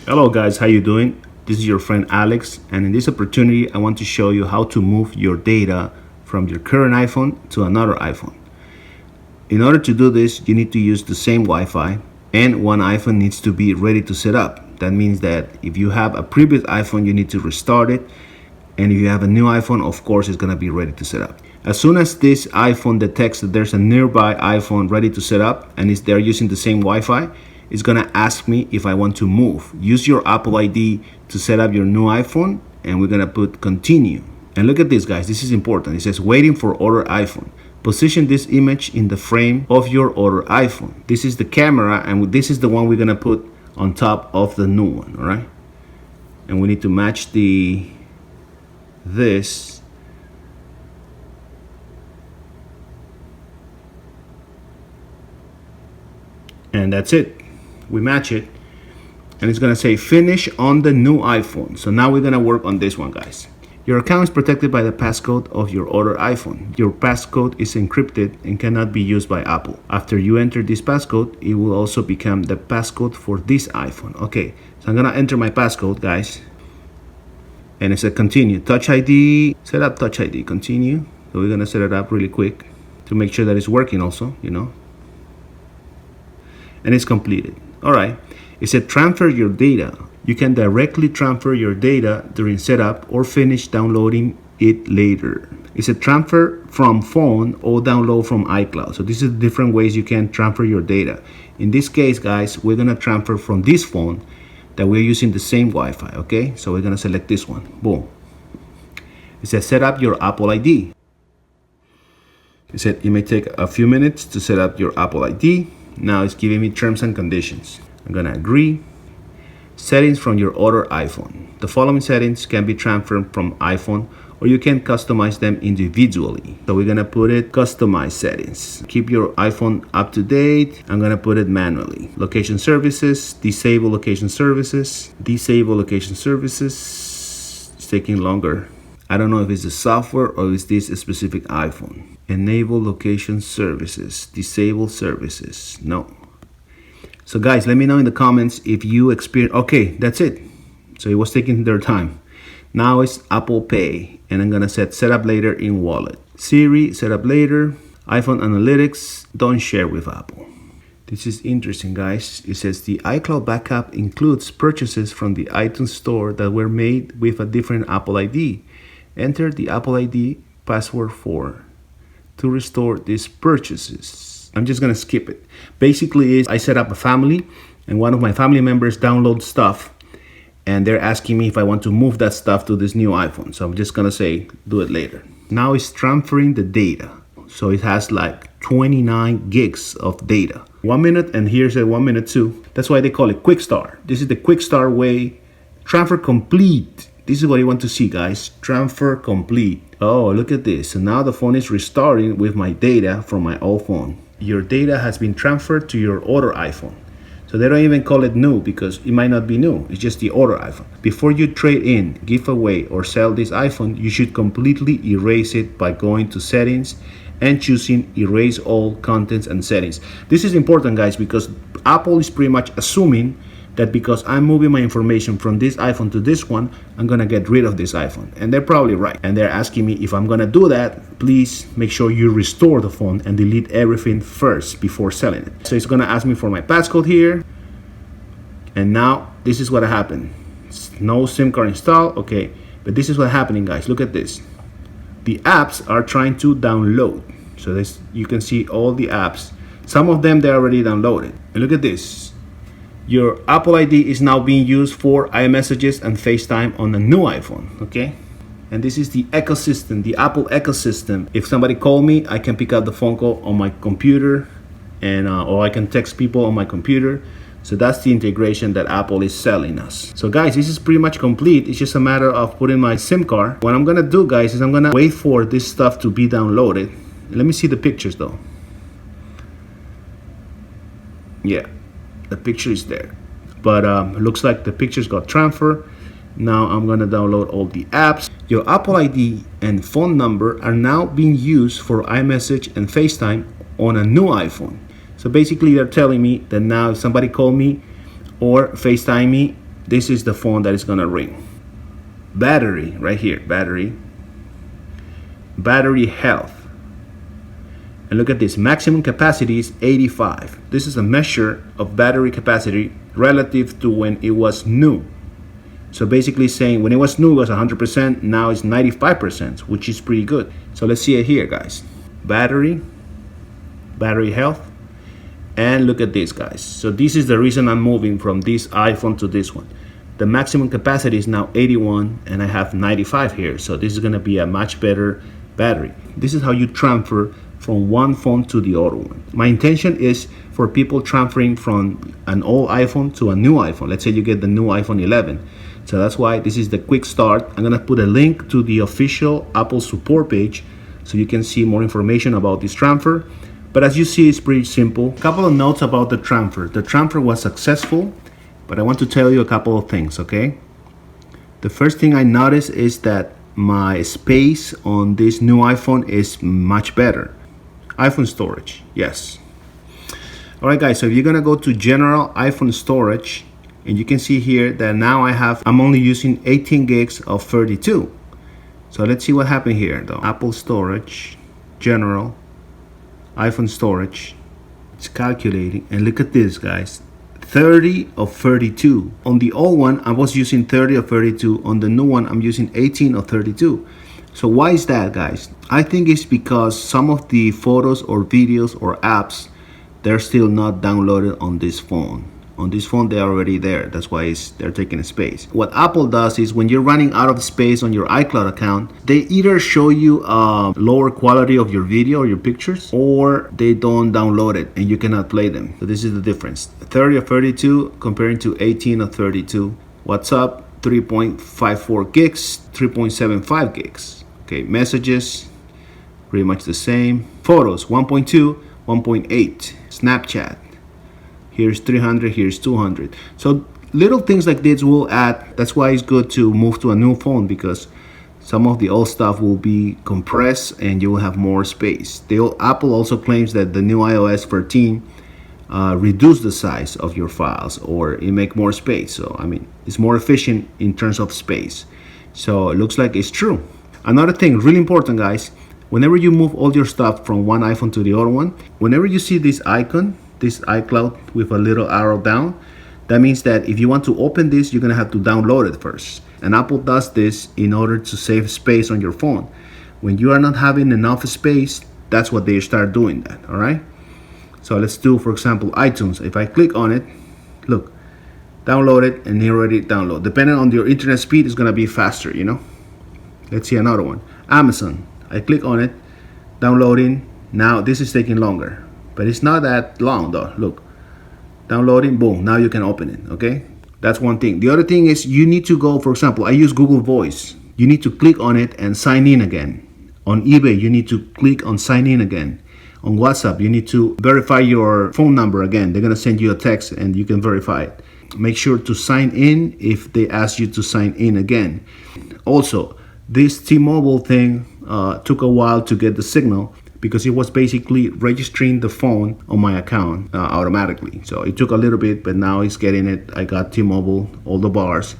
Hello guys, how you doing? This is your friend Alex, and in this opportunity I want to show you how to move your data from your current iPhone to another iPhone. In order to do this, you need to use the same Wi-Fi, and one iPhone needs to be ready to set up. That means that if you have a previous iPhone, you need to restart it, and if you have a new iPhone, of course it's going to be ready to set up. As soon as this iPhone detects that there's a nearby iPhone ready to set up and they're using the same Wi-Fi, it's gonna ask me if I want to move. Use your Apple ID to set up your new iPhone, and we're gonna put continue. And look at this, guys, this is important. It says waiting for other iPhone. Position this image in the frame of your other iPhone. This is the camera, and this is the one we're gonna put on top of the new one, all right? And we need to match this. And that's it. We match it, and it's gonna say finish on the new iPhone. So now we're gonna work on this one, guys. Your account is protected by the passcode of your other iPhone. Your passcode is encrypted and cannot be used by Apple. After you enter this passcode, it will also become the passcode for this iPhone. Okay, so I'm gonna enter my passcode, guys, and it said continue. Touch ID, set up Touch ID, continue. So we're gonna set it up really quick to make sure that it's working also, and it's completed. All right, it said transfer your data. You can directly transfer your data during setup or finish downloading it later. It said transfer from phone or download from iCloud. So this is different ways you can transfer your data. In this case, guys, we're gonna transfer from this phone that we're using the same Wi-Fi, okay? So we're gonna select this one, boom. It says set up your Apple ID. It said it may take a few minutes to set up your Apple ID. Now it's giving me terms and conditions. I'm gonna agree. Settings from your other iPhone. The following settings can be transferred from iPhone, or you can customize them individually. So we're gonna put it customize settings. Keep your iPhone up to date. I'm gonna put it manually. Location services, disable location services, disable location services. It's taking longer. I don't know if it's the software or is this a specific iPhone. Enable location services, disable services. No. So guys, let me know in the comments if you experience. Okay, that's it. So it was taking their time. Now it's Apple Pay, and I'm gonna set up later in wallet. Siri, set up later. iPhone analytics, don't share with Apple. This is interesting, guys. It says the iCloud backup includes purchases from the iTunes store that were made with a different Apple ID. Enter the Apple ID password to restore these purchases. I'm just gonna skip it. Basically, I set up a family, and one of my family members downloads stuff, and they're asking me if I want to move that stuff to this new iPhone. So I'm just gonna say, do it later. Now it's transferring the data. So it has like 29 gigs of data. 1 minute, and here's a 1 minute too. That's why they call it quick start. This is the quick start way. Transfer complete. This is what you want to see, guys. Transfer complete. Oh, look at this. So now the phone is restarting with my data from my old phone. Your data has been transferred to your other iPhone. So they don't even call it new because it might not be new. It's just the other iPhone. Before you trade in, give away, or sell this iPhone, you should completely erase it by going to settings and choosing erase all contents and settings. This is important, guys, because Apple is pretty much assuming that because I'm moving my information from this iPhone to this one, I'm gonna get rid of this iPhone. And they're probably right. And they're asking me if I'm gonna do that, please make sure you restore the phone and delete everything first before selling it. So it's gonna ask me for my passcode here. And now this is what happened. No SIM card installed, okay. But this is what's happening, guys. Look at this. The apps are trying to download. So this, you can see all the apps. Some of them, they're already downloaded. And look at this. Your Apple ID is now being used for iMessages and FaceTime on a new iPhone, okay? And this is the ecosystem, the Apple ecosystem. If somebody called me, I can pick up the phone call on my computer, and or I can text people on my computer. So that's the integration that Apple is selling us. So guys, this is pretty much complete. It's just a matter of putting my SIM card. What I'm gonna do, guys, is I'm gonna wait for this stuff to be downloaded. Let me see the pictures though. Yeah. The picture is there, but it looks like the pictures got transferred. Now I'm gonna download all the apps. Your Apple ID and phone number are now being used for iMessage and FaceTime on a new iPhone. So basically they're telling me that now if somebody called me or FaceTime me, this is the phone that is gonna ring. Battery, right here, battery health. And look at this, maximum capacity is 85. This is a measure of battery capacity relative to when it was new. So basically saying when it was new it was 100%, now it's 95%, which is pretty good. So let's see it here, guys. Battery health. And look at this, guys. So this is the reason I'm moving from this iPhone to this one. The maximum capacity is now 81 and I have 95 here. So this is gonna be a much better battery. This is how you transfer from one phone to the other one. My intention is for people transferring from an old iPhone to a new iPhone. Let's say you get the new iPhone 11. So that's why this is the quick start. I'm gonna put a link to the official Apple support page so you can see more information about this transfer. But as you see, it's pretty simple. A couple of notes about the transfer. The transfer was successful, but I want to tell you a couple of things, okay? The first thing I noticed is that my space on this new iPhone is much better. iPhone storage, yes. All right, guys, so if you're gonna go to general iPhone storage, and you can see here that now I'm only using 18 gigs of 32. So let's see what happened here though. Apple storage, general, iPhone storage, it's calculating, and look at this, guys, 30 of 32. On the old one, I was using 30 of 32. On the new one, I'm using 18 of 32. So why is that, guys? I think it's because some of the photos or videos or apps, they're still not downloaded on this phone. On this phone, they're already there. That's why they're taking space. What Apple does is when you're running out of space on your iCloud account, they either show you a lower quality of your video or your pictures, or they don't download it and you cannot play them. So this is the difference. 30 of 32 comparing to 18 of 32. What's up? 3.54 gigs, 3.75 gigs. Okay, messages, pretty much the same. Photos, 1.2, 1.8. Snapchat. Here's 300, here's 200. So little things like this will add. That's why it's good to move to a new phone, because some of the old stuff will be compressed and you will have more space. Apple also claims that the new iOS 13 reduce the size of your files, or it make more space. So I mean, it's more efficient in terms of space. So it looks like it's true. Another thing, really important, guys, whenever you move all your stuff from one iPhone to the other one, whenever you see this icon, this iCloud with a little arrow down, that means that if you want to open this, you're gonna have to download it first. And Apple does this in order to save space on your phone. When you are not having enough space, that's what they start doing that, all right? So let's do, for example, iTunes. If I click on it, look, download it, and it already download. Depending on your internet speed, it's gonna be faster, you know? Let's see another one. Amazon, I click on it, downloading. Now this is taking longer, but it's not that long though. Look, downloading, boom, now you can open it, okay? That's one thing. The other thing is you need to go, for example, I use Google Voice. You need to click on it and sign in again. On eBay, you need to click on sign in again. On WhatsApp, you need to verify your phone number again. They're gonna send you a text and you can verify it. Make sure to sign in if they ask you to sign in again. Also, this T-Mobile thing took a while to get the signal, because it was basically registering the phone on my account automatically. So it took a little bit, but now it's getting it. I got T-Mobile, all the bars,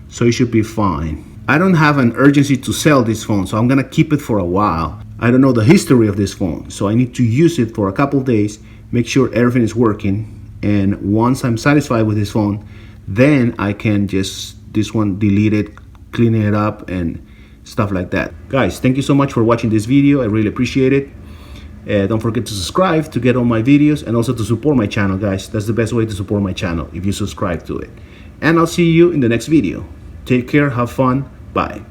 so it should be fine. I don't have an urgency to sell this phone, so I'm gonna keep it for a while. I don't know the history of this phone, so I need to use it for a couple of days, make sure everything is working, and once I'm satisfied with this phone, then I can just, this one, delete it, clean it up, and stuff like that. Guys, thank you so much for watching this video. I really appreciate it. Don't forget to subscribe to get all my videos, and also to support my channel, guys. That's the best way to support my channel, if you subscribe to it. And I'll see you in the next video. Take care, have fun, bye.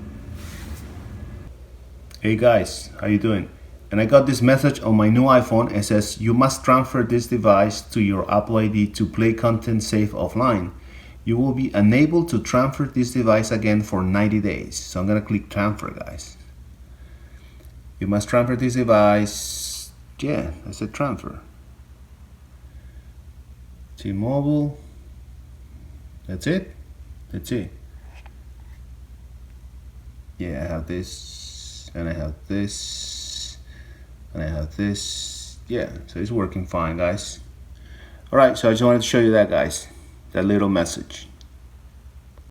Hey guys, how you doing? And I got this message on my new iPhone. It says you must transfer this device to your Apple ID to play content saved offline. You will be unable to transfer this device again for 90 days. So I'm gonna click transfer, guys. You must transfer this device. Yeah, I said transfer. T-Mobile. That's it. That's it. Yeah, I have this, and I have this, and I have this. Yeah, so it's working fine, guys. All right, so I just wanted to show you that, guys, that little message.